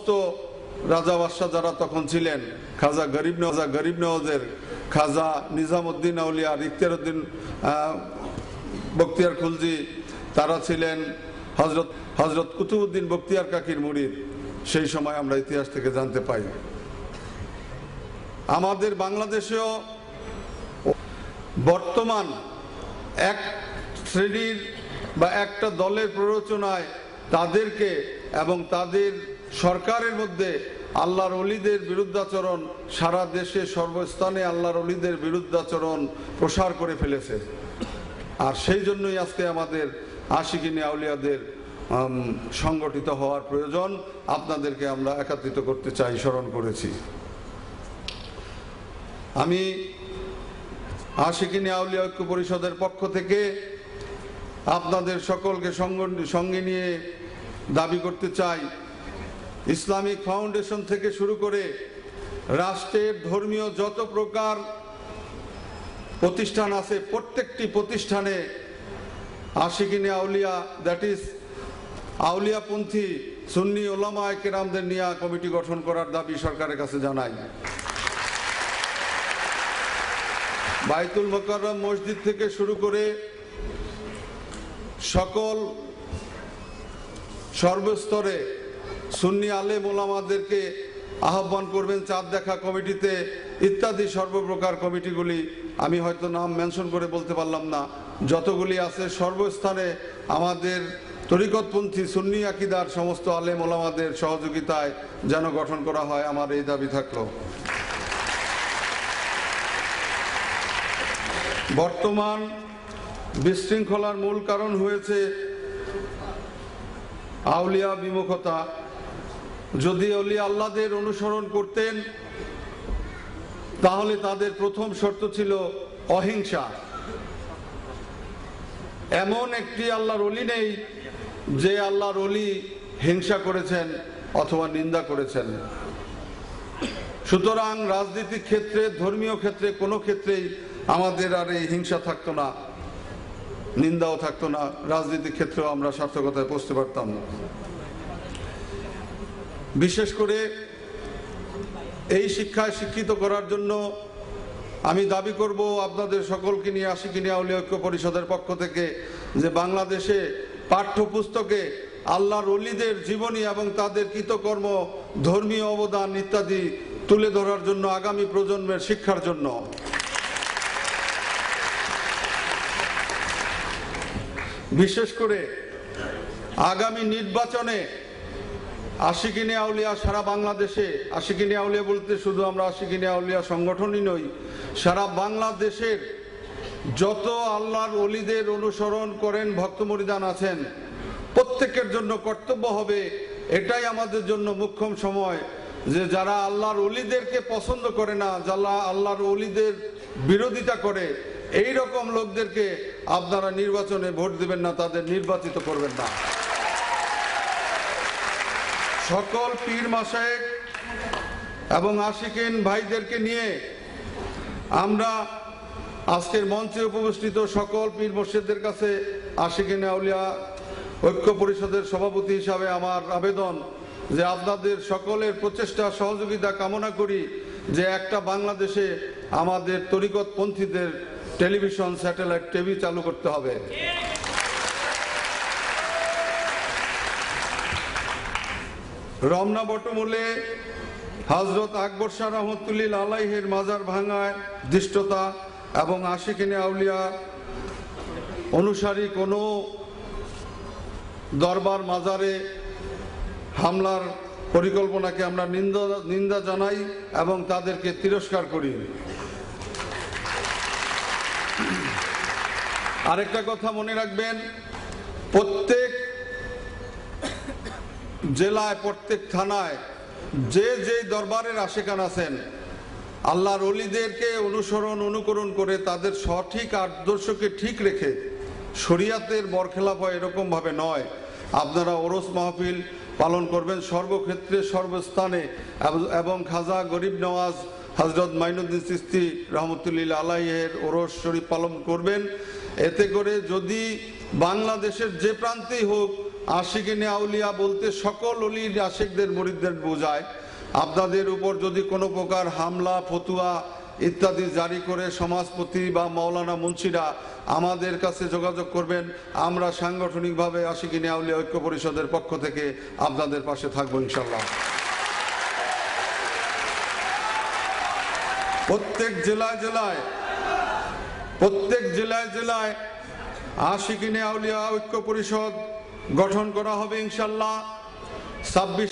তো রাজা বাদশাহ যারা তখন ছিলেন, খাজা গরিব নওয়াজের, খাজা নিজামউদ্দিন আউলিয়া, ইখতিয়ারউদ্দিন বখতিয়ার খুলজি, তারা ছিলেন হযরত কুতুবউদ্দিন বখতিয়ার কাকির মুরিদ। সেই সময় আমরা ইতিহাস থেকে জানতে পাই। আমাদের বাংলাদেশেও বর্তমান এক শ্রেণীর বা একটা দলের প্ররোচনায় তাদেরকে এবং তাদের সরকারের মধ্যে আল্লাহর ওলিদের বিরুদ্ধাচরণ, সারা দেশে সর্বস্থানে আল্লাহর ওলিদের বিরুদ্ধাচরণ প্রসার করে ফেলেছে। আর সেই জন্যই আজকে আমাদের আশিকিনে আউলিয়াদের সংগঠিত হওয়ার প্রয়োজন। আপনাদেরকে আমরা একত্রিত করতে চাই, স্মরণ করেছি। আমি আশিকিনে আউলিয়া ঐক্য পরিষদের পক্ষ থেকে আপনাদের সকলকে সঙ্গে নিয়ে দাবি করতে চাই, ইসলামিক ফাউন্ডেশন থেকে শুরু করে রাষ্ট্রের ধর্মীয় যত প্রকার প্রতিষ্ঠান আছে, প্রত্যেকটি প্রতিষ্ঠানে আশিকিনে আউলিয়া, দ্যাট ইজ আউলিয়াপন্থী সুন্নি ওলামায়ে কেরামদের নিয়ে কমিটি গঠন করার দাবি সরকারের কাছে জানাই। বাইতুল মোকাররম মসজিদ থেকে শুরু করে সকল সর্বস্তরে সুন্নি আলেম ওলামাদেরকে আহ্বান করবেন চাঁদ দেখা কমিটিতে, ইত্যাদি সর্বপ্রকার কমিটিগুলি আমি হয়তো নাম মেনশন করে বলতে পারলাম না, যতগুলি আছে সর্বস্থানে আমাদের তরিকতপন্থী সুন্নি আকীদার সমস্ত আলেম ওলামাদের সহযোগিতায় যেন গঠন করা হয়, আমার এই দাবি থাকলো। বর্তমান বিশৃঙ্খলার মূল কারণ হয়েছে আউলিয়া বিমুখতা। যদি আউলিয়া আল্লাহদের অনুসরণ করতেন তাহলে তাদের প্রথম শর্ত ছিল অহিংসা। এমন একটি আল্লাহর ওলি নেই যে আল্লাহর ওলি হিংসা করেছেন অথবা নিন্দা করেছেন। সুতরাং রাজনৈতিক ক্ষেত্রে, ধর্মীয় ক্ষেত্রে, কোনো ক্ষেত্রেই আমাদের আর এই হিংসা থাকতো না, নিন্দাও থাকতো না। রাজনৈতিক ক্ষেত্রেও আমরা সার্থকতায় পৌঁছতে পারতাম। বিশেষ করে এই শিক্ষায় শিক্ষিত করার জন্য আমি দাবি করব আপনাদের সকলকে নিয়ে আশিকিনে আউলিয়া ঐক্য পরিষদের পক্ষ থেকে যে বাংলাদেশে পাঠ্যপুস্তকে আল্লাহর ওলিদের জীবনী এবং তাদের কৃতকর্ম, ধর্মীয় অবদান ইত্যাদি তুলে ধরার জন্য, আগামী প্রজন্মের শিক্ষার জন্য বিশেষ করে আগামী নির্বাচনে আশিকিনে আউলিয়া সারা বাংলাদেশে, আশিকিনে আউলিয়া বলতে শুধু আমরা আশিকিনে আউলিয়া সংগঠনই নই, সারা বাংলাদেশের যত আল্লাহর ওলিদের অনুসরণ করেন ভক্ত মুরিদান আছেন, প্রত্যেকের জন্য কর্তব্য হবে, এটাই আমাদের জন্য মুখ্যম সময়, যে যারা আল্লাহর ওলিদেরকে পছন্দ করে না, যারা আল্লাহর ওলিদের বিরোধিতা করে, এই রকম লোকদেরকে আপনারা নির্বাচনে ভোট দিবেন না, তাদের নির্বাচিত করবেন না। সকল পীর মাশায়েখ এবং আশিকিন ভাইদেরকে নিয়ে আমরা আজকের মঞ্চে উপস্থিত সকল পীর মুর্শিদদের কাছে আশিকিনে আউলিয়া ঐক্য পরিষদের সভাপতি হিসাবে আমার আবেদন যে আপনাদের সকলের প্রচেষ্টা সহযোগিতা কামনা করি যে একটা বাংলাদেশে আমাদের তরিকতপন্থীদের টেলিভিশন, স্যাটেলাইট টিভি চালু করতে হবে। রমনা বটমূলে হযরত আকবর শাহ রহমতুল্লাহ আলাইহির মাজার ভাঙায় দৃষ্টতা এবং আশিকিনে আউলিয়া অনুসারী কোনো দরবার মাজারে হামলার পরিকল্পনাকে আমরা নিন্দা জানাই এবং তাদেরকে তিরস্কার করি। আরেকটা কথা মনে রাখবেন, প্রত্যেক জেলায়, প্রত্যেক থানায় যে যে দরবারের আশিকান আছেন, আল্লাহর ওলিদেরকে অনুকরণ করে তাদের সঠিক আদর্শকে ঠিক রেখে, শরিয়াতের বরখেলাপ হয় এরকম ভাবে নয়, আপনারা ওরস মাহফিল পালন করবেন সর্বক্ষেত্রে, সর্বস্থানে, এবং খাজা গরিব নওয়াজ হযরত মাইনুদ্দিন চিশতি রহমতুল্লাহ আলাইহির ওরস শরীফ পালন করবেন। এতে করে যদি বাংলাদেশের যে প্রান্তেই হোক আশিকিনে আউলিয়া বলতে সকল অলি আশিকদের মুরিদদের বোঝায়। আপনাদের উপর যদি কোনো প্রকার হামলা, ফতুয়া ইত্যাদি জারি করে সমাজপতি বা মাওলানা মুন্সিরা আমাদের কাছে যোগাযোগ করবেন। আমরা সাংগঠনিকভাবে আশিকিনে আউলিয়া ঐক্য পরিষদের পক্ষ থেকে আপনাদের পাশে থাকবো ইনশাল্লাহ। প্রত্যেক জেলায় আশিকিনে আউলিয়া ঐক্য পরিষদ গঠন করা হবে ইনশাল্লাহ। 26